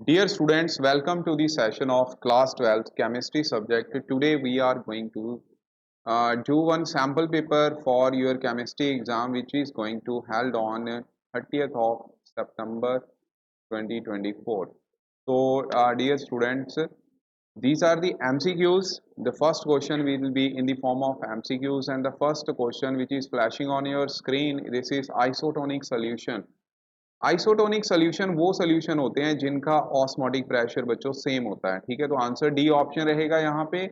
Dear students, welcome to the session of class 12th chemistry subject. Today we are going to do one sample paper for your chemistry exam which is going to held on 30th of September 2024. So dear students, these are the MCQs. The first question will be in the form of MCQs, and the first question which is flashing on your screen, this is isotonic solution. Isotonic solution वो solution होते हैं जिनका osmotic pressure बच्चों same होता है। ठीक है, तो आंसर डी ऑप्शन रहेगा यहाँ पे।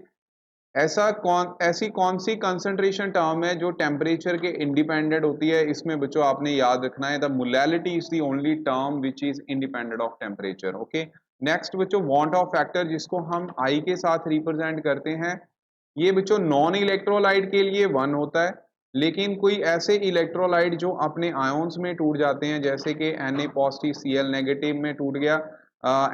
ऐसी कौन सी कंसंट्रेशन टर्म है जो टेम्परेचर के इंडिपेंडेंट होती है? इसमें बच्चों आपने याद रखना है, the molality is the only term which is independent of temperature. Okay, next बच्चों, वांट ऑफ फैक्टर जिसको हम आई के साथ रिप्रेजेंट करते हैं, ये बच्चों नॉन इलेक्ट्रोलाइट के लिए 1 होता है, लेकिन कोई ऐसे इलेक्ट्रोलाइट जो अपने आयोन्स में टूट जाते हैं, जैसे कि Na पॉजिटिव Cl नेगेटिव में टूट गया,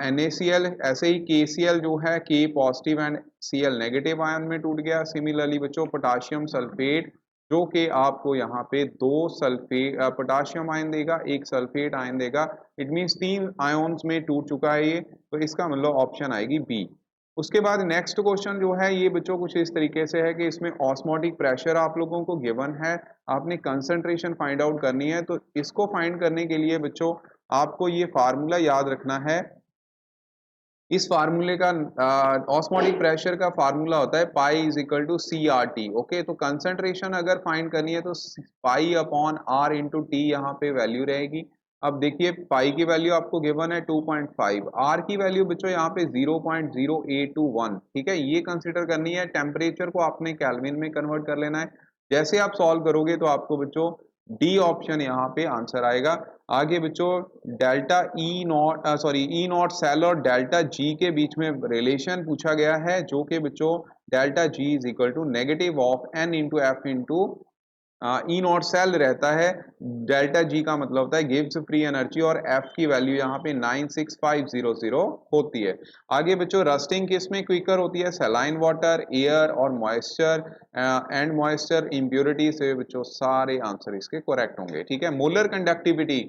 NaCl, ऐसे ही KCl जो है K positive and Cl negative ion में टूट गया। सिमिलरली बच्चों पोटाशियम सल्फेट जो कि आपको यहाँ पे 2 सल्फेट पोटाशियम आयन देगा, 1 सल्फेट आयन देगा। इट मीन्स 3 आयोन्स में टूट चुका है ये, तो इसका मतलब ऑप्शन आएगी बी। उसके बाद नेक्स्ट क्वेश्चन जो है ये बच्चों कुछ इस तरीके से है कि इसमें ऑस्मोटिक प्रेशर आप लोगों को गिवन है, आपने कंसंट्रेशन फाइंड आउट करनी है। तो इसको फाइंड करने के लिए बच्चों आपको ये फार्मूला याद रखना है। इस फार्मूले का ऑस्मोटिक प्रेशर का फार्मूला होता है pi is equal to C R T. Okay, तो कंसंट्रेशन अगर फाइंड करनी है तो pi upon R into T यहाँ पे वैल्यू रहेगी। अब देखिए पाई की वैल्यू आपको गिवन है 2.5, आर की वैल्यू बच्चों यहाँ पे 0.0821। ठीक है, ये कंसिडर करनी है। टेम्परेचर को आपने केल्विन में कन्वर्ट कर लेना है। जैसे आप सॉल्व करोगे तो आपको बच्चों डी ऑप्शन यहाँ पे आंसर आएगा। आगे बच्चों डेल्टा ई नॉट सेल और डेल्टा जी के बीच में रिलेशन पूछा गया है, जो कि बच्चों delta G is equal to negative of N into F into E naught cell रहता है। डेल्टा जी का मतलब होता है गिव्स फ्री एनर्जी, और एफ की वैल्यू यहाँ पे 96500 होती है। आगे बच्चों रस्टिंग किस में क्विकर होती है? सैलाइन वाटर, एयर और मॉइस्चर एंड मॉइस्चर इम्प्योरिटी से बच्चों सारे आंसर इसके करेक्ट होंगे। ठीक है, मोलर कंडक्टिविटी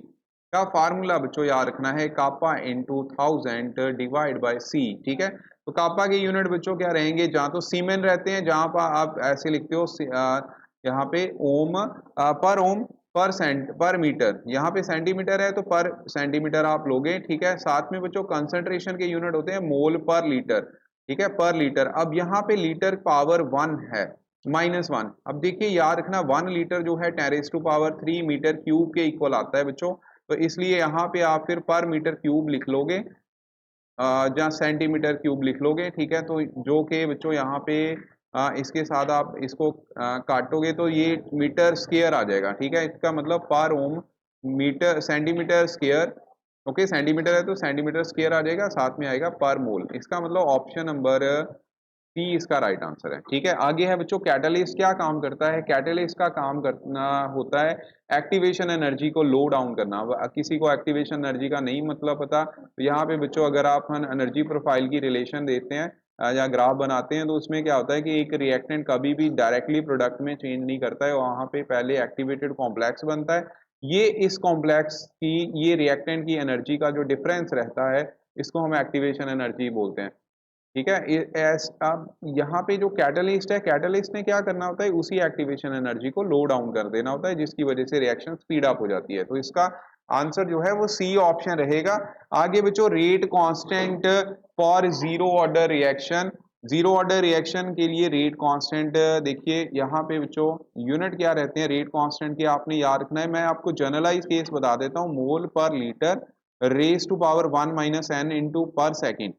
का फार्मूला बच्चों याद रखना है, कापा इंटू 1000 डिवाइड बाई सी। ठीक है, तो कापा के यूनिट बच्चों क्या रहेंगे? जहाँ तो सीमेन रहते हैं, जहाँ पर आप ऐसे लिखते हो यहाँ पे ओम पर मीटर, यहाँ पे सेंटीमीटर है तो पर सेंटीमीटर आप लोगे। ठीक है, साथ में बच्चों कंसंट्रेशन के यूनिट होते हैं मोल पर लीटर। ठीक है, पर लीटर। अब यहाँ पे लीटर पावर 1 है, -1। अब देखिए याद रखना 1 लीटर जो है 10⁻³ मीटर क्यूब के इक्वल आता है बच्चों, तो इसलिए यहाँ पे आप फिर पर मीटर क्यूब लिख लोगे, जहाँ सेंटीमीटर क्यूब लिख लोगे। ठीक है, तो जो कि बच्चों यहाँ पे इसके साथ आप इसको काटोगे तो ये मीटर स्क्वायर आ जाएगा। ठीक है, इसका मतलब पर ohm metre centimetre square. Okay, centimetre है तो सेंटीमीटर स्क्वायर आ जाएगा, साथ में आएगा पर मोल। इसका मतलब ऑप्शन नंबर सी इसका राइट आंसर है। ठीक है, आगे है बच्चों कैटलिस्ट क्या काम करता है? कैटलिस्ट का काम करना होता है एक्टिवेशन एनर्जी को लो डाउन करना। किसी को एक्टिवेशन एनर्जी का नहीं मतलब पता, तो यहाँ पे बच्चों अगर आप एनर्जी प्रोफाइल की रिलेशन देते हैं या ग्राफ बनाते हैं, तो उसमें क्या होता है कि एक रिएक्टेंट कभी भी डायरेक्टली प्रोडक्ट में चेंज नहीं करता है, वहाँ पे पहले एक्टिवेटेड कॉम्प्लेक्स बनता है। ये इस कॉम्प्लेक्स की, ये रिएक्टेंट की एनर्जी का जो डिफरेंस रहता है, इसको हम एक्टिवेशन एनर्जी बोलते हैं। ठीक है, अब यहाँ पे जो कैटलिस्ट है, कैटलिस्ट ने क्या करना होता है? उसी एक्टिवेशन एनर्जी को लो डाउन कर देना होता है, जिसकी वजह से रिएक्शन स्पीड अप हो जाती है। तो इसका आंसर जो है वो सी ऑप्शन रहेगा। आगे बच्चों rate constant for zero order reaction, zero order reaction के लिए रेट कांस्टेंट देखिए यहाँ पे बच्चों यूनिट क्या रहते हैं रेट कांस्टेंट के, आपने याद रखना है। मैं आपको जनरलाइज केस बता देता हूँ, mole per litre raise to power 1 - n into per second.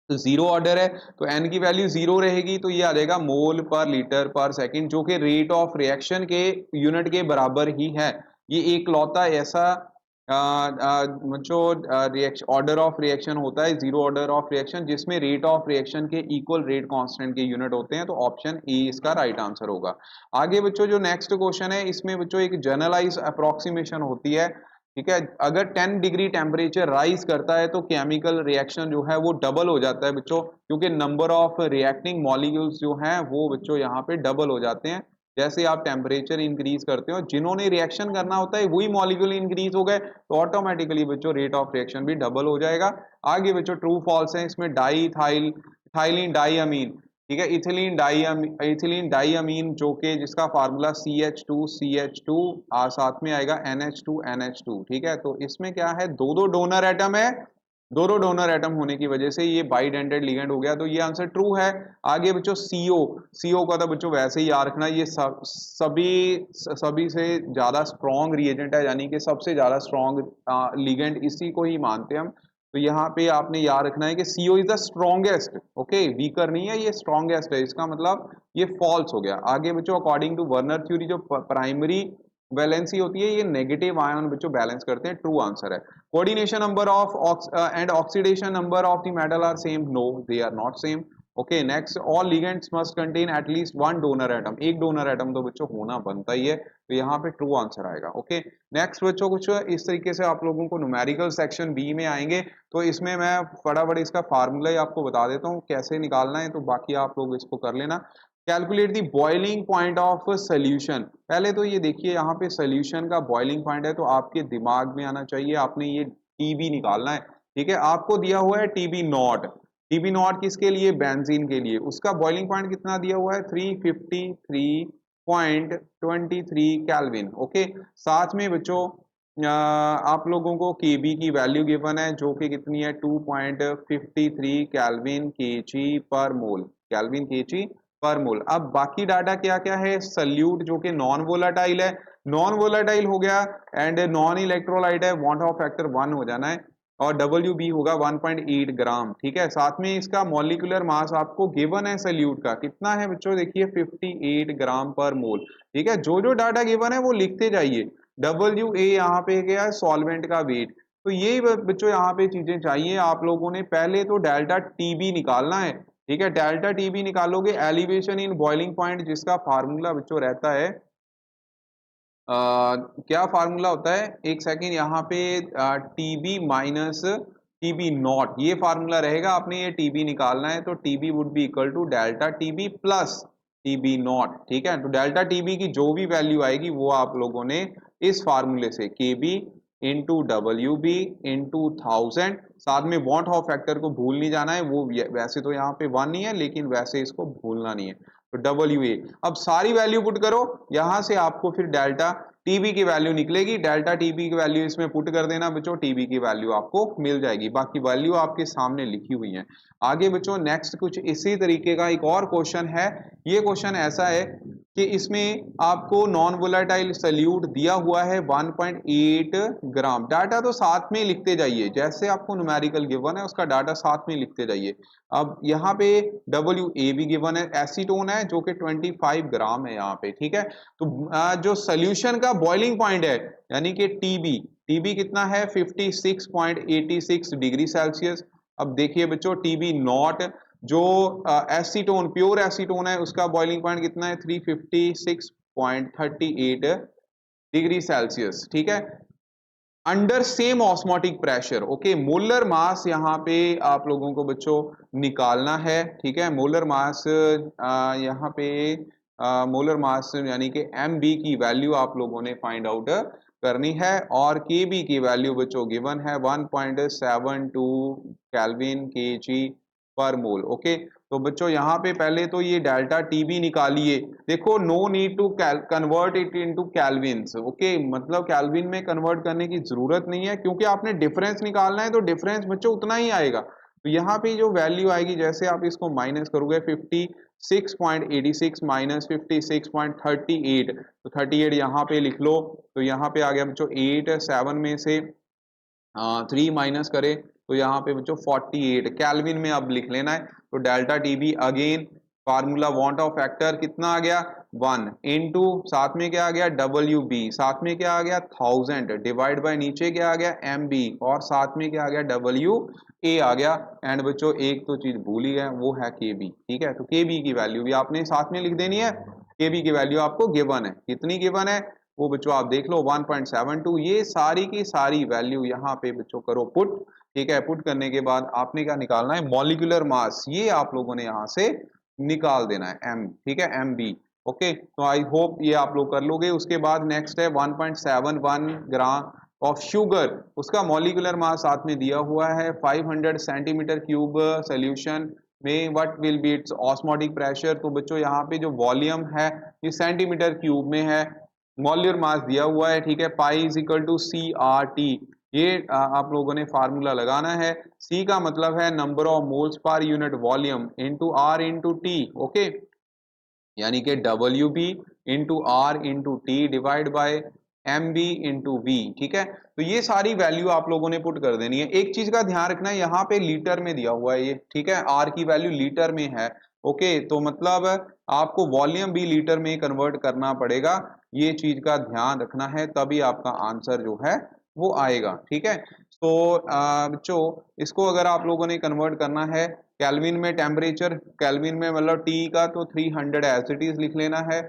तो जीरो ऑर्डर है तो n की वैल्यू 0 रहेगी, तो ये आ जाएगा मोल पर लीटर पर सेकंड, जो कि रेट ऑफ रिएक्शन के यूनिट के बराबर ही है। ये एक लौता ऐसा जो रिएक्शन ऑर्डर ऑफ रिएक्शन होता है, जीरो ऑर्डर ऑफ रिएक्शन, जिसमें रेट ऑफ रिएक्शन के इक्वल रेट कांस्टेंट के यूनिट होते हैं। तो ऑप्शन ए इसका राइट आंसर होगा। आगे बच्चों जो नेक्स्ट क्वेश्चन है, इसमें बच्चों एक जनरलाइज अप्रोक्सीमेशन होती है। ठीक है, अगर 10 डिग्री टेम्परेचर राइज करता है तो केमिकल रिएक्शन जो है वो डबल हो जाता है बच्चों, क्योंकि नंबर ऑफ रिएक्टिंग मॉलिक्यूल्स जो हैं वो बच्चों यहाँ पे डबल हो जाते हैं। जैसे आप टेम्परेचर इंक्रीज करते हो, जिन्होंने रिएक्शन करना होता है वही मॉलिक्यूल इंक्रीज हो गए तो ऑटोमेटिकली बच्चों रेट ऑफ रिएक्शन भी डबल हो जाएगा। आगे बच्चों ट्रू फॉल्स है इसमें, डाई इथाइल इथाइलिन डाईअमीन, ठीक है, इथिलीन डाईअमीन जो कि जिसका फार्मूला CH2 साथ में आएगा NH2 ठीक है। तो इसमें क्या है, दो दो डोनर एटम है, दोनों डोनर एटम होने की वजह से ये बाइडेंटेड लिगेंड हो गया, तो ये आंसर ट्रू है। आगे बच्चों सीओ का तो बच्चों वैसे ही याद रखना, ये सभी से ज्यादा स्ट्रॉन्ग रिएजेंट है, यानी कि सबसे ज्यादा स्ट्रॉन्ग लिगेंड इसी को ही मानते हैं हम। तो यहाँ पे आपने याद रखना है कि CO is the strongest, okay, weaker नहीं है, ये स्ट्रॉन्गेस्ट है, इसका मतलब ये फॉल्स हो गया। आगे बच्चों अकॉर्डिंग टू वर्नर थ्योरी जो प्राइमरी वैलेंसी होती है ये नेगेटिव आयन बच्चों बैलेंस करते हैं, ट्रू आंसर है। Coordination number of and oxidation number of the metal are same, no they are not same. Okay next, all ligands must contain at least one donor atom, एक donor atom तो बच्चों होना बनता ही है, तो यहाँ पे ट्रू आंसर आएगा। ओके नेक्स्ट बच्चों कुछ इस तरीके से आप लोगों को न्यूमेरिकल सेक्शन बी में आएंगे, तो इसमें मैं फटाफट इसका फार्मूला ही आपको बता देता हूँ कैसे निकालना है, तो बाकी आप लोग इसको कर लेना। Calculate the boiling point of solution, पहले तो ये देखिए यहाँ पे सोल्यूशन का बॉइलिंग पॉइंट है, तो आपके दिमाग में आना चाहिए, आपने ये टीबी निकालना है, ठीक है। आपको दिया हुआ है टीबी नॉट किसके लिए, बेंजीन के लिए, उसका बॉइलिंग पॉइंट कितना दिया हुआ है 353.23 केल्विन। ओके साथ में बच्चों आप लोगों को केबी की वैल्यू गिवन है जो कि कितनी है 2.53 केल्विन केजी पर मोल, केल्विन केजी पर मोल। अब बाकी डाटा क्या क्या है, सल्यूट जो कि नॉन वोलाटाइल है, नॉन वोलाटाइल हो गया, एंड नॉन इलेक्ट्रोलाइट है, वांट ऑफ फैक्टर 1 हो जाना है, और WB होगा 1.8 ग्राम, ठीक है। साथ में इसका मॉलिक्यूलर मास आपको गिवन है सल्यूट का कितना है बच्चों, देखिए 58 ग्राम पर मोल, ठीक है। जो जो डाटा गिवन है वो लिखते जाइए। WA यहाँ पे गया है सॉल्वेंट का वेट, तो यही बच्चों यहाँ पे चीजें चाहिए आप लोगों ने। पहले तो डेल्टा TB निकालना है, ठीक है, डेल्टा TB निकालोगे, एलिवेशन इन बॉइलिंग पॉइंट जिसका फार्मूला बच्चों रहता है क्या फार्मूला होता है, एक सेकेंड, यहाँ पे TB माइनस TB नॉट, ये फार्मूला रहेगा, आपने ये TB निकालना है, तो TB would be equal to delta TB plus TB naught, ठीक है। तो डेल्टा TB की जो भी वैल्यू आएगी वो आप लोगों ने इस फार्मूले से KB इंटू WB इंटू 1000, साथ में बॉन्ड ऑफ फैक्टर को भूल नहीं जाना है, वो वैसे तो यहाँ पे 1 नहीं है लेकिन वैसे इसको भूलना नहीं है, तो WA। अब सारी वैल्यू पुट करो, यहां से आपको फिर डेल्टा TB की वैल्यू निकलेगी, डेल्टा TB की वैल्यू इसमें पुट कर देना बच्चों, TB की वैल्यू आपको मिल जाएगी, बाकी वैल्यू आपके सामने लिखी हुई है। आगे बच्चों नेक्स्ट कुछ इसी तरीके का एक और क्वेश्चन है, ये क्वेश्चन ऐसा है कि इसमें आपको नॉन वोलेटाइल सल्यूट दिया हुआ है 1.8 ग्राम, डाटा तो साथ में लिखते जाइए, जैसे आपको न्यूमेरिकल गिवन है उसका डाटा साथ में लिखते जाइए। अब यहाँ पे WA भी गिवन है, एसीटोन है जो कि 25 ग्राम है यहाँ पे, ठीक है। तो जो सोल्यूशन का बॉइलिंग पॉइंट है यानी कि TB कितना है 56.86 डिग्री सेल्सियस। अब देखिए बच्चों TB नॉट जो एसीटोन प्योर एसीटोन है उसका बॉइलिंग पॉइंट कितना है 356.38 डिग्री सेल्सियस, ठीक है, under same osmotic pressure. Okay molar mass यहाँ पे आप लोगों को बच्चों निकालना है, ठीक है। मोलर मास यहाँ पे मोलर मास यानी कि MB की वैल्यू आप लोगों ने फाइंड आउट करनी है, और KB की वैल्यू बच्चों गिवन है 1.72 केल्विन केजी पर मोल। ओके तो बच्चों यहाँ पे पहले तो ये डेल्टा TB निकालिए, देखो no need to convert it into kelvins, okay मतलब कैल्विन में कन्वर्ट करने की जरूरत नहीं है क्योंकि आपने डिफरेंस निकालना है, तो डिफरेंस बच्चों उतना ही आएगा। तो यहाँ पे जो वैल्यू आएगी जैसे आप इसको माइनस करोगे 56.86 माइनस 56.38, तो 38 यहाँ पे लिख लो, तो यहाँ पे आ गया बच्चों 8, 7 में से 3 माइनस करे तो यहाँ पे बच्चों 48 कैल्विन में अब लिख लेना है। तो delta TB again formula want of factor कितना आ गया 1 इनटू साथ में क्या आ गया WB, साथ में क्या आ गया 1000 डिवाइड बाय नीचे क्या आ गया MB, और साथ में क्या आ गया WA आ गया। एंड बच्चों एक तो चीज भूल ही गए वो है KB, ठीक है। तो KB की वैल्यू भी आपने साथ में लिख देनी है, KB की वैल्यू आपको गिवन है, कितनी गिवन है वो बच्चों आप देख लो 1.72, ये सारी की सारी वैल्यू यहाँ पे बच्चों करो पुट, ठीक है। पुट करने के बाद आपने क्या निकालना है मॉलिक्यूलर मास, ये आप लोगों ने यहाँ से निकाल देना है M, ठीक है MB। ओके, तो आई होप ये आप लोग कर लोगे। उसके बाद नेक्स्ट है 1.71 ग्राम ऑफ शुगर, उसका मॉलिक्यूलर मास साथ में दिया हुआ है। 500 सेंटीमीटर क्यूब सोल्यूशन में what will be it's osmotic pressure. तो बच्चों यहाँ पे जो वॉल्यूम है ये सेंटीमीटर क्यूब में है, मॉलिक्यूलर मास दिया हुआ है, ठीक है। Pi is equal to C R T, ये आप लोगों ने फार्मूला लगाना है। सी का मतलब है number of moles per unit volume into R into T, okay, यानी कि W B into R into T divide by M B into V, ठीक है। तो ये सारी वैल्यू आप लोगों ने पुट कर देनी है। एक चीज का ध्यान रखना है, यहाँ पे लीटर में दिया हुआ है ये, ठीक है, आर की वैल्यू लीटर में है, ओके, तो मतलब आपको वॉल्यूम भी लीटर में कन्वर्ट करना पड़ेगा, ये चीज का ध्यान रखना है, तभी आपका आंसर जो है वो आएगा, ठीक है। तो बच्चों इसको अगर आप लोगों ने कन्वर्ट करना है केल्विन में, टेम्परेचर केल्विन में मतलब टी का, तो 300 एज इट इज लिख लेना है।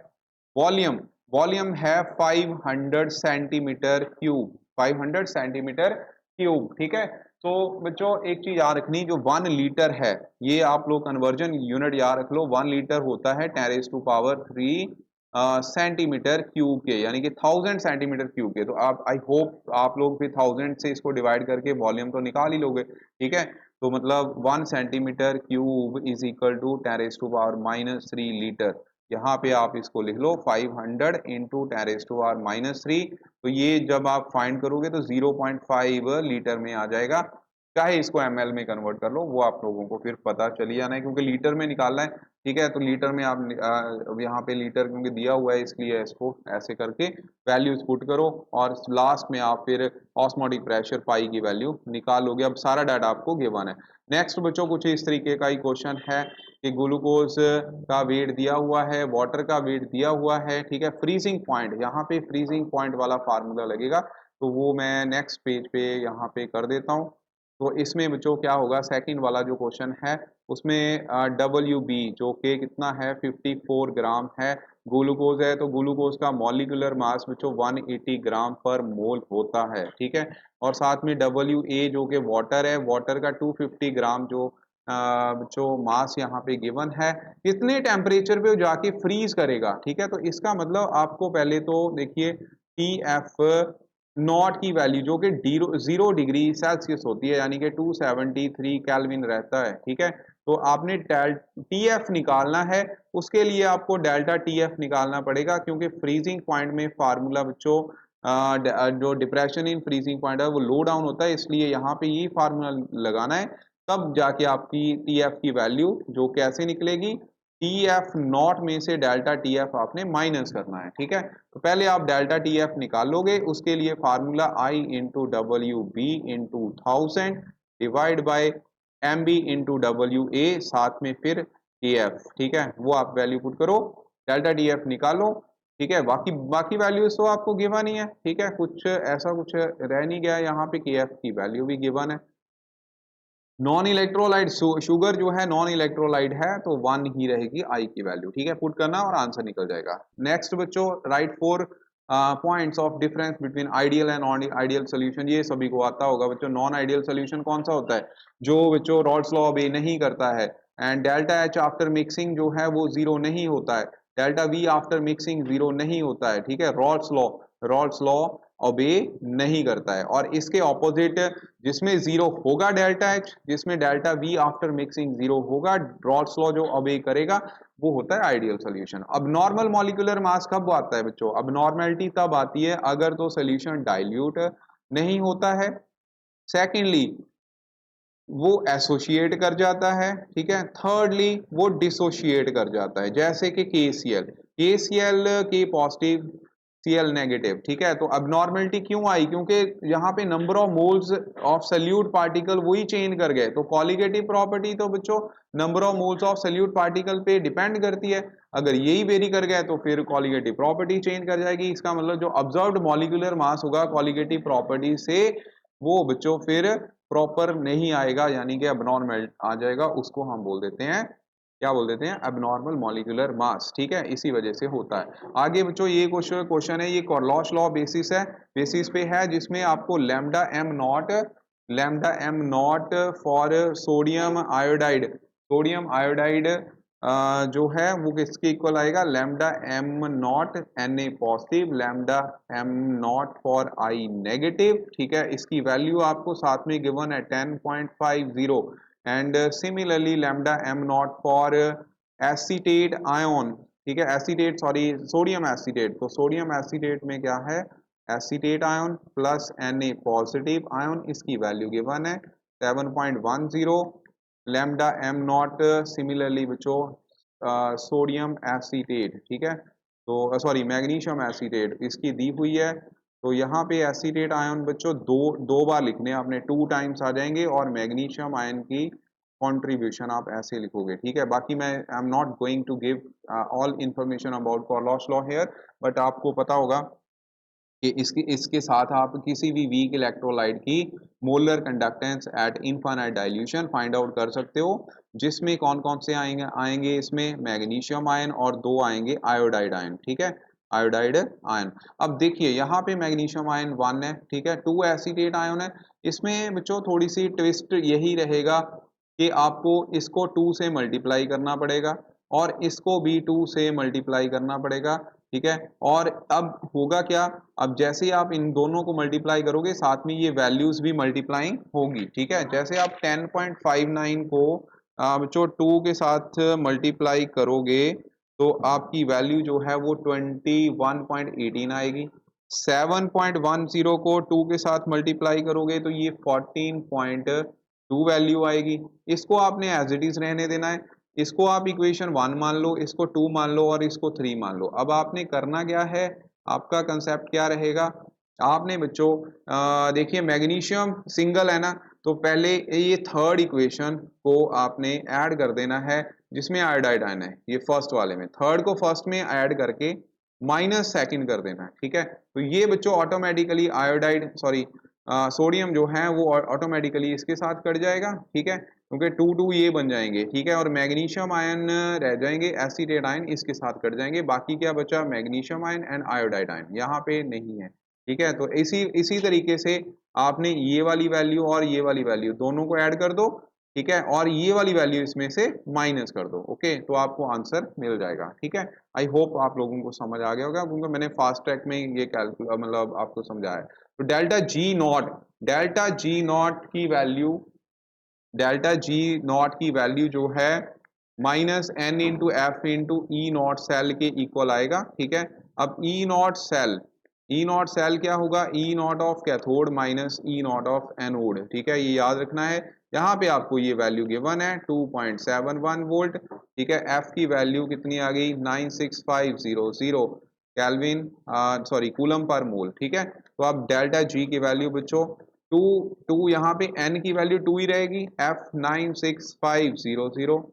वॉल्यूम, वॉल्यूम है 500 सेंटीमीटर क्यूब, 500 सेंटीमीटर क्यूब, ठीक है। तो बच्चों एक चीज याद रखनी, जो 1 लीटर है, ये आप लोग कन्वर्जन यूनिट याद रख लो, 1 लीटर होता है 10⁻³ सेंटीमीटर क्यूब के, यानी कि 1000 सेंटीमीटर क्यूब के। तो आप आई होप आप लोग फिर 1000 से इसको डिवाइड करके वॉल्यूम तो निकाल ही लोगे, ठीक है। तो मतलब 1 centimetre cube is equal to 10⁻³ litre. यहाँ पे आप इसको लिख लो 500 इंटू 10⁻³ तो ये जब आप फाइंड करोगे तो 0.5 लीटर में आ जाएगा। चाहे इसको ml में कन्वर्ट कर लो, वो आप लोगों को फिर पता चली जाना है, क्योंकि लीटर में निकालना है, ठीक है। तो लीटर में आप यहाँ पे लीटर क्योंकि दिया हुआ है इसलिए इसको ऐसे करके वैल्यूज पुट करो, और लास्ट में आप फिर ऑस्मोटिक प्रेशर पाई की वैल्यू निकालोगे। अब सारा डाटा आपको गिवन है। नेक्स्ट बच्चों कुछ इस तरीके का ही क्वेश्चन है कि ग्लूकोज का वेट दिया हुआ है, वाटर का वेट दिया हुआ है, ठीक है। फ्रीजिंग पॉइंट, यहाँ पे फ्रीजिंग पॉइंट वाला फार्मूला लगेगा, तो वो मैं नेक्स्ट पेज पे यहाँ पे कर देता हूँ। तो इसमें बच्चों क्या होगा, सेकंड वाला जो क्वेश्चन है उसमें डब्ल्यू बी जो कि कितना है 54 ग्राम है, ग्लूकोज है, तो ग्लूकोज का मॉलिक्यूलर मास बच्चों 180 ग्राम पर मोल होता है, ठीक है। और साथ में डब्ल्यू ए जो कि वाटर है, वाटर का 250 ग्राम जो मास यहाँ पे गिवन है, कितने टेम्परेचर पे जाके फ्रीज करेगा, ठीक है। तो इसका मतलब आपको पहले तो देखिए टी एफ नॉट की वैल्यू जो कि 0 डिग्री सेल्सियस होती है, यानी कि 273 केल्विन रहता है, ठीक है। तो आपने टी एफ निकालना है, उसके लिए आपको डेल्टा टी एफ निकालना पड़ेगा, क्योंकि फ्रीजिंग पॉइंट में फार्मूला बच्चों जो डिप्रेशन इन फ्रीजिंग पॉइंट है वो लो डाउन होता है, इसलिए यहाँ पे ये फार्मूला लगाना है, तब जाके आपकी टी एफ की वैल्यू जो कैसे निकलेगी, टी एफ नॉट में से डेल्टा टी एफ आपने माइनस करना है, ठीक है। तो पहले आप डेल्टा टी एफ निकालोगे, उसके लिए formula I into W B into 1000 divide by M B into W A, साथ में फिर टी एफ, ठीक है, वो आप वैल्यू पुट करो, डेल्टा टी एफ निकालो, ठीक है। बाकी बाकी वैल्यूज तो आपको गिवन ही है, ठीक है, कुछ ऐसा कुछ रह नहीं गया, यहाँ पे के एफ की वैल्यू भी गिवन है। नॉन इलेक्ट्रोलाइट शुगर जो है नॉन इलेक्ट्रोलाइट है, तो 1 ही रहेगी आई की वैल्यू, ठीक है, पुट करना और आंसर निकल जाएगा। नेक्स्ट बच्चों right 4 points of difference between ideal and non ideal solution, ये सभी को आता होगा बच्चों। नॉन आइडियल सोल्यूशन कौन सा होता है, जो बच्चों रॉल्स लॉ ऑबे नहीं करता है, and delta H after mixing जो है वो जीरो नहीं होता है, delta we after mixing zero नहीं होता है, ठीक है। रॉल्स लॉ ओबे नहीं करता है। और इसके ऑपोजिट जिसमें जीरो होगा डेल्टा एच, जिसमें delta we after mixing zero होगा, रॉल्स लॉ जो ओबे करेगा वो होता है आइडियल सोल्यूशन। अब नॉर्मल मॉलिक्यूलर मास कब आता है बच्चों, अब नॉर्मेलिटी तब आती है अगर तो सोल्यूशन डाइल्यूट नहीं होता है, सेकेंडली वो एसोसिएट कर जाता है, ठीक है, थर्डली वो डिसोशिएट कर जाता है, जैसे कि केसीएल के पॉजिटिव सीएल नेगेटिव, ठीक है। तो अब नॉर्मेलिटी क्यों आई, क्योंकि यहाँ पे number of moles of solute particle वही चेंज कर गए, तो कॉलिगेटिव प्रॉपर्टी तो बच्चों number of moles of solute particle पे डिपेंड करती है, अगर यही वेरी कर गए तो फिर कॉलिगेटिव प्रॉपर्टी चेंज कर जाएगी। इसका मतलब जो ऑब्जर्व्ड मॉलिक्यूलर मास होगा कॉलिगेटिव प्रॉपर्टी से वो बच्चों फिर प्रॉपर नहीं आएगा, यानी कि अबनॉर्मल आ जाएगा, उसको हम बोल देते हैं, क्या बोल देते हैं, अबनॉर्मल मॉलिक्यूलर मास, ठीक है, इसी वजह से होता है। आगे बच्चों ये क्वेश्चन है, ये कॉर्लॉश लॉ बेसिस है, बेसिस पे है, जिसमें आपको lambda M naught for sodium iodide जो है वो किसके इक्वल आएगा, lambda M naught N A positive, lambda M naught for I negative, ठीक है। इसकी वैल्यू आपको साथ में गिवन है 10.50 and similarly lambda M naught for acetate ion, ठीक है, एसीटेट सॉरी सोडियम एसीटेट, तो सोडियम एसीटेट में क्या है, acetate ion plus N A positive ion, इसकी वैल्यू गिवन है 7.10, लैम्डा एम नॉट सिमिलरली बच्चों सोडियम एसीटेट, ठीक है, तो सॉरी मैग्नीशियम एसीटेट इसकी दी हुई है। तो यहाँ पे एसीटेट आयन बच्चों दो बार लिखने हैं आपने, 2 टाइम्स आ जाएंगे, और मैग्नीशियम आयन की कंट्रीब्यूशन आप ऐसे लिखोगे, ठीक है। बाकी मैं I am not going to give all information about Kohlrausch law here, but आपको पता होगा कि इसके साथ आप किसी भी वीक इलेक्ट्रोलाइट की molar conductance at infinite dilution find out कर सकते हो, जिसमें कौन कौन से आएंगे इसमें मैग्नीशियम आयन और 2 आएंगे आयोडाइड आयन, ठीक है, आयोडाइड आयन। अब देखिए यहाँ पे मैग्नीशियम आयन 1 है, ठीक है, 2 एसीटेट आयन है। इसमें बच्चों थोड़ी सी ट्विस्ट यही रहेगा कि आपको इसको 2 से मल्टीप्लाई करना पड़ेगा और इसको भी 2 से मल्टीप्लाई करना पड़ेगा, ठीक है। और अब होगा क्या, अब जैसे ही आप इन दोनों को मल्टीप्लाई करोगे साथ में ये वैल्यूज भी मल्टीप्लाइंग होगी, ठीक है। जैसे आप 10.59 को बच्चों 2 के साथ मल्टीप्लाई करोगे तो आपकी वैल्यू जो है वो 21.18 आएगी। 7.10 को 2 के साथ मल्टीप्लाई करोगे तो ये 14.2 वैल्यू आएगी। इसको आपने एज इट इज रहने देना है, इसको आप इक्वेशन 1 मान लो, इसको 2 मान लो और इसको 3 मान लो। अब आपने करना क्या है, आपका कंसेप्ट क्या रहेगा, आपने बच्चों देखिए मैग्नीशियम सिंगल है ना, तो पहले ये थर्ड इक्वेशन को आपने ऐड कर देना है जिसमें आयोडाइड आयन है, ये फर्स्ट वाले में, थर्ड को फर्स्ट में ऐड करके माइनस सेकंड कर देना है, ठीक है। तो ये बच्चों ऑटोमेटिकली आयोडाइड सॉरी सोडियम जो है वो ऑटोमेटिकली इसके साथ कट जाएगा, ठीक है, क्योंकि 2 ये बन जाएंगे, ठीक है, और मैग्नीशियम आयन रह जाएंगे, एसीटेट आयन इसके साथ कट जाएंगे, बाकी क्या बचा, magnesium ion and iodide ion यहाँ पे नहीं है, ठीक है। तो इसी तरीके से आपने ये वाली वैल्यू और ये वाली वैल्यू दोनों को ऐड कर दो, ठीक है, और ये वाली वैल्यू इसमें से माइनस कर दो, ओके, तो आपको आंसर मिल जाएगा, ठीक है। आई होप आप लोगों को समझ आ गया होगा क्योंकि मैंने फास्ट ट्रैक में ये कैलकुलेट मतलब आपको समझाया है। तो डेल्टा जी नॉट की वैल्यू, डेल्टा जी नॉट की वैल्यू जो है minus N into F into E naught cell के इक्वल आएगा, ठीक है। अब ई नॉट सेल क्या होगा, E naught of cathode minus E naught of anode, ठीक है, ये याद रखना है। यहाँ पे आपको ये वैल्यू गिवन है 2.71 वोल्ट, ठीक है, एफ की वैल्यू कितनी आ गई 96500 केल्विन सॉरी कूलम पर मोल, ठीक है। तो अब डेल्टा जी की वैल्यू बच्चों टू यहाँ पे n की वैल्यू 2 ही रहेगी, एफ 96500,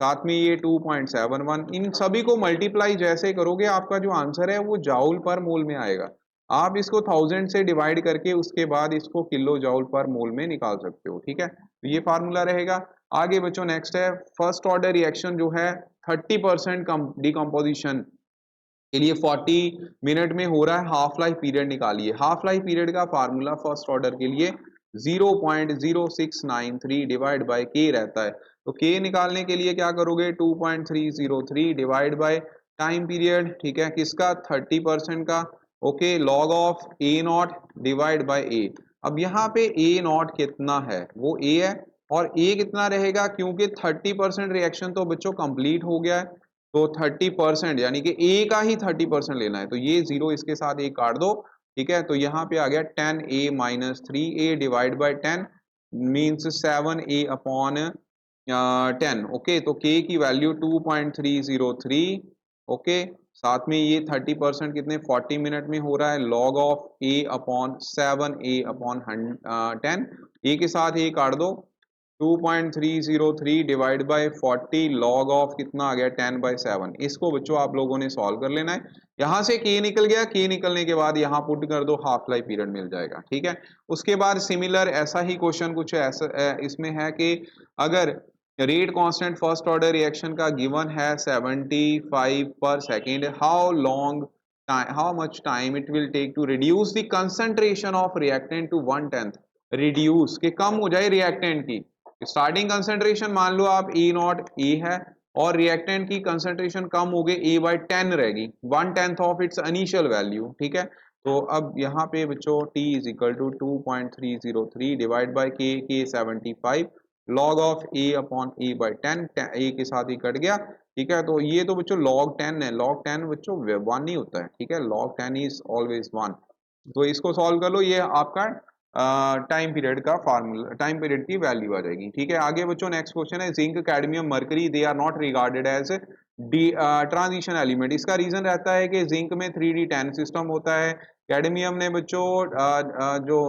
साथ में ये 2.71, इन सभी को मल्टीप्लाई जैसे करोगे आपका जो आंसर है वो जाउल पर मोल में आएगा। आप इसको 1000 से डिवाइड करके उसके बाद इसको किलो जाउल पर मोल में निकाल सकते हो, ठीक है, तो ये फार्मूला रहेगा। आगे बच्चों नेक्स्ट है फर्स्ट ऑर्डर रिएक्शन जो है 30% डिकम्पोजिशन के लिए 40 मिनट में हो रहा है, हाफ लाइफ पीरियड निकालिए। हाफ लाइफ पीरियड का फार्मूला फर्स्ट ऑर्डर के लिए 0.0693 डिवाइड बाय के रहता है। तो के निकालने के लिए क्या करोगे, 2.303 डिवाइड बाय टाइम पीरियड, ठीक है, किसका 30% का, okay, log of A naught divide by A. अब यहाँ पे ए नॉट कितना है, वो ए है, और ए कितना रहेगा, क्योंकि 30% रिएक्शन तो बच्चों कंप्लीट हो गया है, तो 30% यानी कि ए का ही 30% लेना है, तो ये 0 इसके साथ एक काट दो, ठीक है। तो यहाँ पे आ गया 10a minus 3a divide by 10 means 7a upon 10, okay. तो k की वैल्यू 2.303, ओके, साथ में ये 30% कितने 40 मिनट में हो रहा है, log of a upon 7a upon 10, a के साथ a काट दो, 2.303 डिवाइड बाई 40 लॉग ऑफ कितना आ गया 10/7। इसको बच्चों आप लोगों ने सॉल्व कर लेना है। यहां से के निकल गया, के निकलने के बाद यहाँ पुट कर दो, हाफ लाइफ पीरियड मिल जाएगा, ठीक है। उसके बाद सिमिलर ऐसा ही क्वेश्चन कुछ ऐसा इसमें है कि अगर rate constant first order reaction का गिवन है 75 per second, how much time it will take to reduce the concentration of reactant to 1/10, reduce के कम हो जाए रिएक्टेंट की स्टार्टिंग कंसेंट्रेशन मान लो आप E नॉट ए है और रिएक्टेंट की कंसंट्रेशन कम हो गई, A/10 रहेगी, 1/10 ऑफ इट्स इनिशियल वैल्यू, ठीक है। तो अब यहाँ पे बच्चों T is equal to 2.303 divide by K 75 log of A upon A/10, A के साथ ही कट गया, ठीक है। तो ये तो बच्चों log 10 है, log 10 बच्चों 1 ही होता है, ठीक है, log 10 इज ऑलवेज 1। तो इसको सॉल्व कर लो, ये आपका टाइम पीरियड का फार्मूला, टाइम पीरियड की वैल्यू आ जाएगी, ठीक है। आगे बच्चों नेक्स्ट क्वेश्चन है, zinc, cadmium, mercury they are not regarded as the transition element. इसका रीजन रहता है कि जिंक में 3D10 सिस्टम होता है, कैडमियम ने बच्चों जो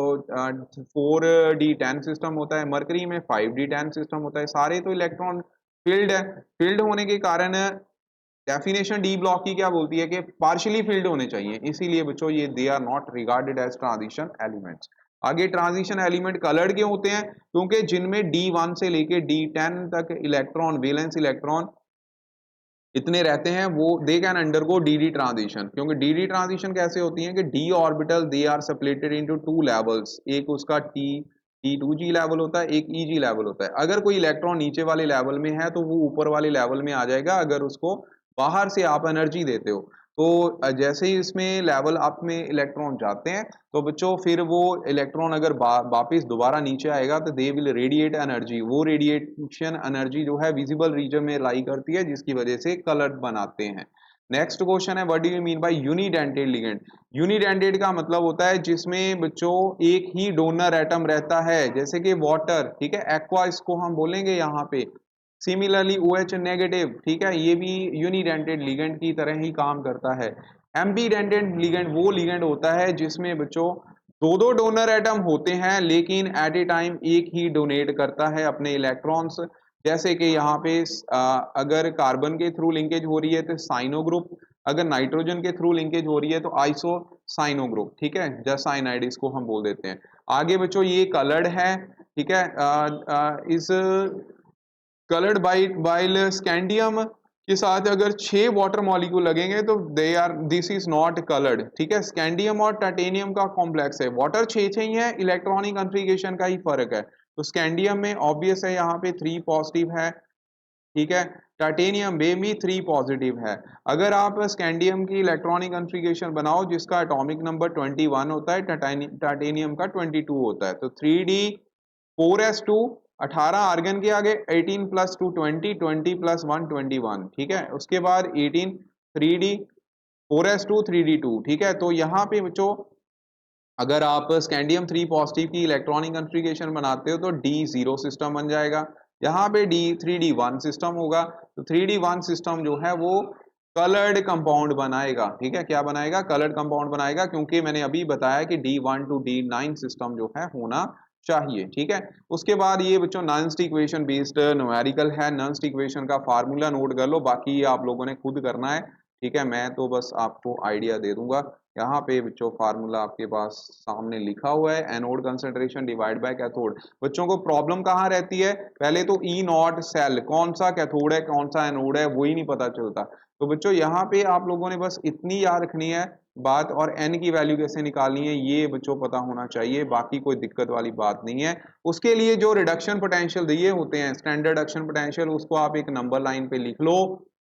4D10 सिस्टम होता है, मरकरी में 5D10 सिस्टम होता है, सारे तो इलेक्ट्रॉन फील्ड है। फील्ड होने के कारण डेफिनेशन डी ब्लॉक की क्या बोलती है कि पार्शियली फील्ड होने चाहिए, इसीलिए बच्चों ये they are not regarded as transition elements. आगे ट्रांजिशन एलिमेंट कलर्ड क्यों होते हैं, क्योंकि जिनमें D1 से लेके D10 तक इलेक्ट्रॉन, वैलेंस इलेक्ट्रॉन इतने रहते हैं, वो they can undergo D transition. क्योंकि डी ट्रांजिशन कैसे होती है कि D orbital they are separated into 2 levels, एक उसका T2G लेवल होता है, एक EG लेवल होता है। अगर कोई इलेक्ट्रॉन नीचे वाले लेवल में है तो वो ऊपर वाले लेवल में आ जाएगा, अगर उसको बाहर से आप एनर्जी देते हो। तो जैसे ही इसमें लेवल अप में इलेक्ट्रॉन जाते हैं तो बच्चों फिर वो इलेक्ट्रॉन अगर वापस दोबारा नीचे आएगा तो दे विल रेडिएट एनर्जी, वो रेडिएशन एनर्जी जो है विजिबल रीजन में लाई करती है, जिसकी वजह से कलर बनाते हैं। नेक्स्ट क्वेश्चन है, what do you mean by unidentate ligand. Unidentate का मतलब होता है जिसमें बच्चों एक ही डोनर एटम रहता है, जैसे कि वाटर, ठीक है, एक्वा इसको हम बोलेंगे यहाँ पे। सिमिलरली OH नेगेटिव, ठीक है, ये भी यूनिडेंटेड लिगेंड की तरह ही काम करता है। एम्बीडेंटेड लिगेंड वो लिगेंड होता है जिसमें बच्चों दो दो डोनर एटम होते हैं, लेकिन एट ए टाइम एक ही डोनेट करता है अपने इलेक्ट्रॉन्स। जैसे कि यहाँ पे अगर कार्बन के थ्रू लिंकेज हो रही है तो साइनो ग्रुप, अगर नाइट्रोजन के थ्रू लिंकेज हो रही है तो आइसो साइनो ग्रुप, ठीक है, जस्ट साइनाइड इसको हम बोल देते हैं। आगे बच्चों ये कलर्ड है, ठीक है, इस कलर्ड बाइल स्कैंडियम के साथ अगर 6 वाटर मॉलिक्यूल लगेंगे तो they are, this is not coloured, ठीक है। स्कैंडियम और टाइटेनियम का कॉम्प्लेक्स है, वाटर 6 ही है, इलेक्ट्रॉनिक कॉन्फ़िगरेशन का ही फर्क है। तो स्कैंडियम में ऑब्वियस है यहाँ पे 3 पॉजिटिव है, ठीक है। टाइटेनियम में भी 3 पॉजिटिव है। अगर आप स्कैंडियम की इलेक्ट्रॉनिक कॉन्फ़िगरेशन बनाओ जिसका एटॉमिक नंबर 21 होता है, टाइटेनियम का 22 होता है, तो 3D 4s2, 18 आर्गन के आगे, 18 प्लस 2 20, 20 प्लस 1 21, ठीक है। उसके बाद 18 3D 4s2 3D2, ठीक है। तो यहाँ पे बच्चों अगर आप स्कैंडियम 3 पॉजिटिव की इलेक्ट्रॉनिक कॉन्फ़िगरेशन बनाते हो तो D0 सिस्टम बन जाएगा, यहाँ पे 3D1 सिस्टम होगा। तो 3D1 सिस्टम जो है वो कलर्ड कंपाउंड बनाएगा, ठीक है, क्या बनाएगा, कलर्ड कंपाउंड बनाएगा, क्योंकि मैंने अभी बताया कि D1 to D9 सिस्टम जो है होना चाहिए, ठीक है। उसके बाद ये बच्चों नॉन-स्टिक इक्वेशन बेस्ड न्यूमेरिकल है, नॉन-स्टिक इक्वेशन का फार्मूला नोट कर लो, बाकी आप लोगों ने खुद करना है, ठीक है, मैं तो बस आपको आइडिया दे दूंगा। यहाँ पे बच्चों फार्मूला आपके पास सामने लिखा हुआ है, anode concentration divide by cathode. बच्चों को प्रॉब्लम कहाँ रहती है, पहले तो ई नॉट सेल, कौन सा कैथोड है कौन सा एनोड है वही नहीं पता चलता। तो बच्चों यहाँ पे आप लोगों ने बस इतनी याद रखनी है बात, और एन की वैल्यू कैसे निकालनी है ये बच्चों पता होना चाहिए, बाकी कोई दिक्कत वाली बात नहीं है। उसके लिए जो रिडक्शन पोटेंशियल दिए होते हैं, स्टैंडर्ड रिडक्शन पोटेंशियल, उसको आप एक नंबर लाइन पे लिख लो।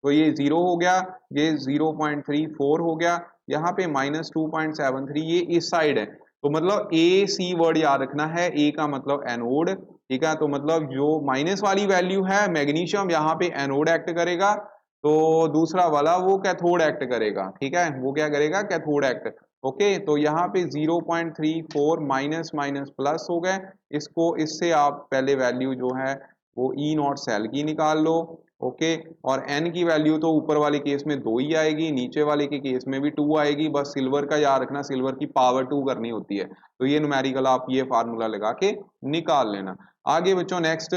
तो ये 0 हो गया, ये 0.34 हो गया, यहाँ पे -2.73, ये इस साइड है। तो मतलब AC वर्ड याद रखना है, A का मतलब एनोड, ठीक है। तो मतलब जो माइनस वाली वैल्यू है मैग्नीशियम, यहाँ पे एनोड एक्ट करेगा, तो दूसरा वाला वो कैथोड एक्ट करेगा, ठीक है, वो क्या करेगा, कैथोड एक्ट। ओके, तो यहाँ पे 0.34 माइनस माइनस प्लस हो गए, इसको इससे आप पहले वैल्यू जो है वो ई नॉट सेल की निकाल लो। ओके, और एन की वैल्यू तो ऊपर वाले केस में 2 ही आएगी, नीचे वाले के केस में भी 2 आएगी, बस सिल्वर का याद रखना, सिल्वर की पावर 2 करनी होती है। तो ये न्यूमेरिकल आप ये फार्मूला लगा के निकाल लेना। आगे बच्चों नेक्स्ट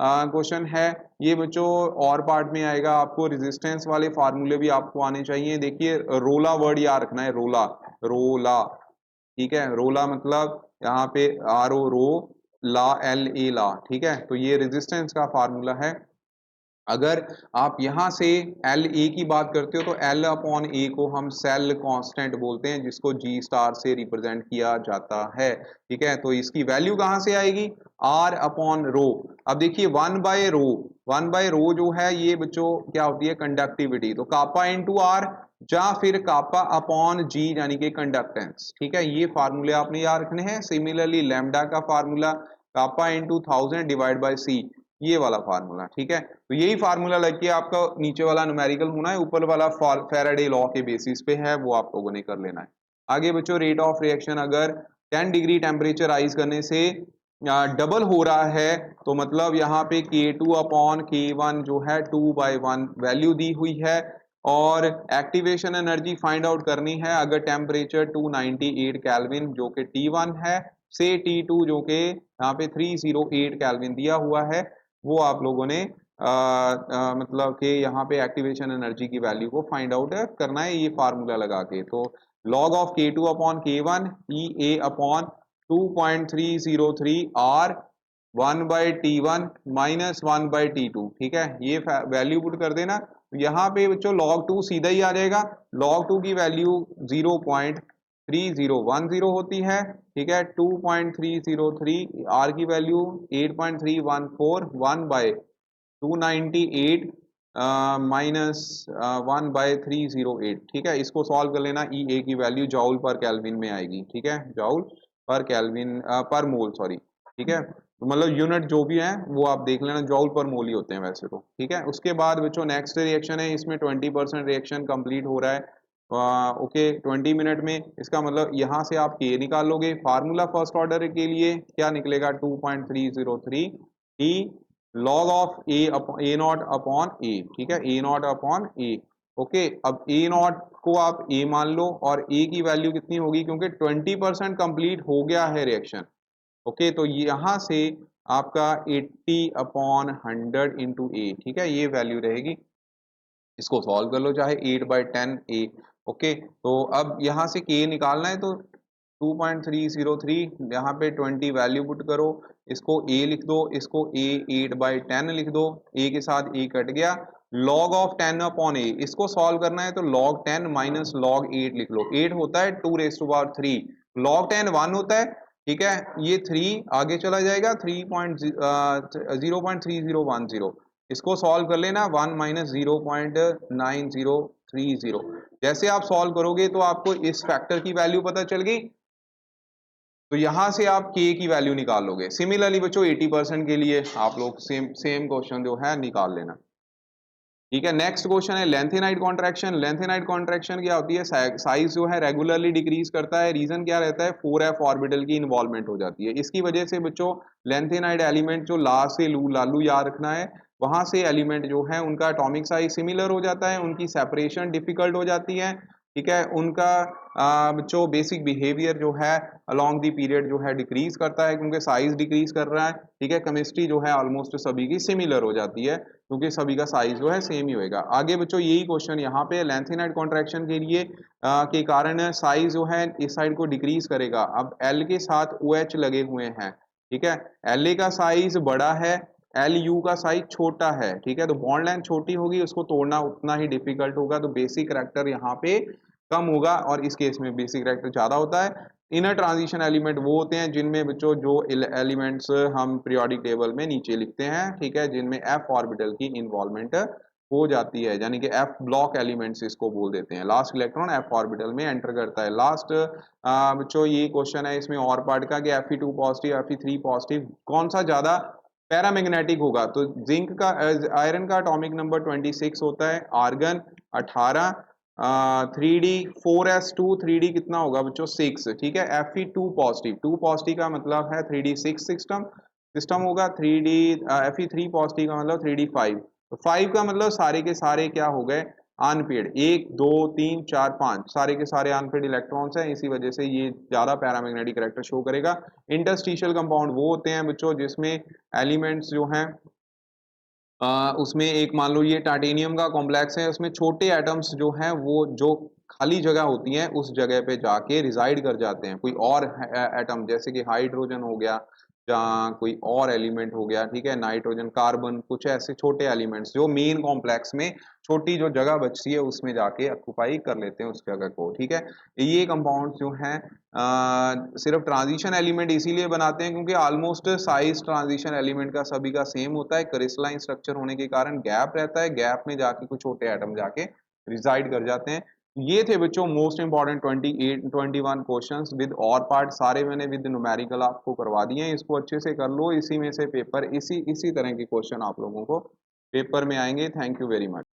क्वेश्चन है, ये बच्चों और पार्ट में आएगा, आपको रेजिस्टेंस वाले फार्मूले भी आपको आने चाहिए। देखिए रोला वर्ड याद रखना है, रोला, रोला, ठीक है, रोला मतलब यहाँ पे RO रो, ला LA ला, ठीक है। तो ये रेजिस्टेंस का फार्मूला है, अगर आप यहाँ से एल ए की बात करते हो तो एल अपॉन ए को हम सेल कांस्टेंट बोलते हैं, जिसको जी स्टार से रिप्रेजेंट किया जाता है। ठीक है, तो इसकी वैल्यू कहाँ से आएगी, आर अपॉन रो। अब देखिए वन बाय रो जो है ये बच्चों क्या होती है, कंडक्टिविटी। तो कापा इंटू आर या फिर कापा अपॉन जी यानी कि कंडक्टेंस। ठीक है, ये फार्मूले आपने याद रखने हैं। सिमिलरली लैम्डा का formula kappa into 1000 divide by C, ये वाला फार्मूला। ठीक है, तो यही फार्मूला लग के आपका नीचे वाला न्यूमेरिकल होना है, ऊपर वाला फैराडे लॉ के बेसिस पे है, वो आप लोगों ने कर लेना है। आगे बच्चों रेट ऑफ रिएक्शन अगर 10 डिग्री टेम्परेचर राइज करने से डबल हो रहा है तो मतलब यहाँ पे K2 अपॉन K1 जो है 2/1 वैल्यू दी हुई है। और एक्टिवेशन एनर्जी फाइंड आउट करनी है अगर टेम्परेचर 298 केल्विन जो कि T1 है से T2 जो कि यहाँ पे 308 केल्विन दिया हुआ है, वो आप लोगों ने मतलब कि यहाँ पे एक्टिवेशन एनर्जी की वैल्यू को फाइंड आउट करना है, ये फार्मूला लगा के। तो log of K2 upon K1 E A upon 2.303 R 1/T1 minus 1/T2। ठीक है, ये वैल्यू पुट कर देना। यहाँ पे बच्चों log 2 सीधा ही आ जाएगा। log 2 की वैल्यू 0.3010 होती है। ठीक है, 2.303 R की वैल्यू 8.314 1/298 माइनस 1/308। ठीक है, इसको सॉल्व कर लेना। ई ए की वैल्यू जॉउल पर केल्विन में आएगी। ठीक है, जॉउल पर केल्विन पर मोल, सॉरी। ठीक है, तो मतलब यूनिट जो भी है वो आप देख लेना, जॉउल पर मोल ही होते हैं वैसे तो। ठीक है, उसके बाद बच्चों नेक्स्ट रिएक्शन है, इसमें 20% रिएक्शन कंप्लीट हो रहा है। ओके 20 मिनट में। इसका मतलब यहाँ से आप के निकाल लोगे। फार्मूला फर्स्ट ऑर्डर के लिए क्या निकलेगा, 2.303 T log of A naught upon A. ठीक है, A naught upon A. Okay, अब ए नॉट को आप ए मान लो और ए की वैल्यू कितनी होगी, क्योंकि 20% कंप्लीट हो गया है रिएक्शन। ओके, तो यहाँ से आपका 80 अपॉन 100 इंटू ए। ठीक है, ये वैल्यू रहेगी। इसको सॉल्व कर लो चाहे 8/10 ए। ओके, तो अब यहाँ से के निकालना है तो 2.303 यहाँ पे 20 वैल्यू पुट करो, इसको ए लिख दो, इसको ए 8/10 लिख दो, ए के साथ ए कट गया। log ऑफ 10 अपॉन ए, इसको सॉल्व करना है तो log 10 माइनस log 8 लिख लो। 8 होता है 2⁻3, log 10 1 होता है। ठीक है, ये 3 आगे चला जाएगा 0.3010। इसको सॉल्व कर लेना, 1 माइनस 0.9030। जैसे आप सॉल्व करोगे तो आपको इस फैक्टर की वैल्यू पता चल गई, तो यहां से आप k की वैल्यू निकाल लोगे। सिमिलरली बच्चों 80% के लिए आप लोग सेम क्वेश्चन जो है निकाल लेना। ठीक है, नेक्स्ट क्वेश्चन है लेंथेनाइड कॉन्ट्रैक्शन। लेंथेनाइड कॉन्ट्रैक्शन क्या होती है, साइज जो है रेगुलरली डिक्रीज करता है। रीजन क्या रहता है, 4f ऑर्बिटल की इन्वॉल्वमेंट हो जाती है। इसकी वजह से बच्चों लेंथेनाइड एलिमेंट जो ला से लालू याद रखना है, वहां से एलिमेंट जो है उनका एटॉमिक साइज सिमिलर हो जाता है, उनकी सेपरेशन डिफिकल्ट हो जाती है। ठीक है, उनका जो बेसिक बिहेवियर जो है अलोंग दी पीरियड जो है डिक्रीज करता है, क्योंकि साइज डिक्रीज कर रहा है। ठीक है, केमिस्ट्री जो है ऑलमोस्ट सभी की सिमिलर हो जाती है, क्योंकि सभी का साइज जो है सेम ही होएगा। आगे बच्चों यही क्वेश्चन यहाँ पे लेंथेनाइड कॉन्ट्रैक्शन के लिए के कारण साइज जो है इस साइड को डिक्रीज करेगा। अब एल के साथ ओ OH लगे हुए हैं। ठीक है, एल ए का साइज बड़ा है, एल यू का साइज छोटा है। ठीक है, तो बॉन्ड लेंथ छोटी होगी, उसको तोड़ना उतना ही डिफिकल्ट होगा, तो बेसिक करैक्टर यहाँ पे कम होगा और इस केस में बेसिक करैक्टर ज्यादा होता है। इनर ट्रांजिशन एलिमेंट वो होते हैं जिनमें बच्चों जो एलिमेंट्स हम पीरियोडिक टेबल में नीचे लिखते हैं। ठीक है, जिनमें एफ ऑर्बिटल की इन्वॉल्वमेंट हो जाती है, यानी कि एफ ब्लॉक एलिमेंट्स इसको बोल देते हैं। लास्ट इलेक्ट्रॉन एफ ऑर्बिटल में एंटर करता है। लास्ट बच्चों ये क्वेश्चन है इसमें और पार्ट का कि Fe2 पॉजिटिव Fe3 पॉजिटिव कौन सा ज्यादा पैरामैग्नेटिक होगा। तो जिंक का आयरन का एटॉमिक नंबर 26 होता है, आर्गन 18, 3d 4s2 3d कितना होगा बच्चों 6। ठीक है, Fe2 पॉजिटिव, 2 पॉजिटिव का मतलब है 3d 6 सिस्टम होगा। 3d Fe3 पॉजिटिव का मतलब 3d 5। तो 5 का मतलब सारे के सारे क्या हो गए, अनपेड। 1 2 3 4 5 सारे के सारे अनपेड इलेक्ट्रॉन्स हैं, इसी वजह से ये ज्यादा पैरामैग्नेटिक कैरेक्टर शो करेगा। इंटरस्टिशियल कंपाउंड वो होते हैं बच्चों जिसमें एलिमेंट्स जो हैं उसमें एक मान लो ये टाइटेनियम का कॉम्प्लेक्स है, उसमें छोटे एटम्स जो हैं वो जो खाली जगह होती है उस जगह पे जाके रिजाइड कर जाते हैं। कोई और एटम जैसे कि हाइड्रोजन हो गया या कोई और एलिमेंट हो गया, ठीक है, नाइट्रोजन, कार्बन, कुछ ऐसे छोटे एलिमेंट्स जो मेन कॉम्प्लेक्स में छोटी जो जगह बचती है उसमें जाके ऑक्यूपाई कर लेते हैं उस जगह को, ठीक है। ये कंपाउंड्स जो हैं सिर्फ ट्रांजिशन एलिमेंट इसीलिए बनाते हैं क्योंकि ऑलमोस्ट साइज ट्रांजिशन एलिमेंट का सभी का सेम होता है, क्रिस्टलाइन स्ट्रक्चर होने के कारण गैप रहता है, गैप में जाके कुछ छोटे एटम जाके रिजाइड कर जाते हैं। ये थे बच्चों मोस्ट इंपॉर्टेंट 21 क्वेश्चंस विद और पार्ट, सारे मैंने विद न्यूमेरिकल आपको करवा दिए हैं, इसको अच्छे से कर लो, इसी में से पेपर इसी तरह के क्वेश्चन आप लोगों को पेपर में आएंगे। Thank you very much.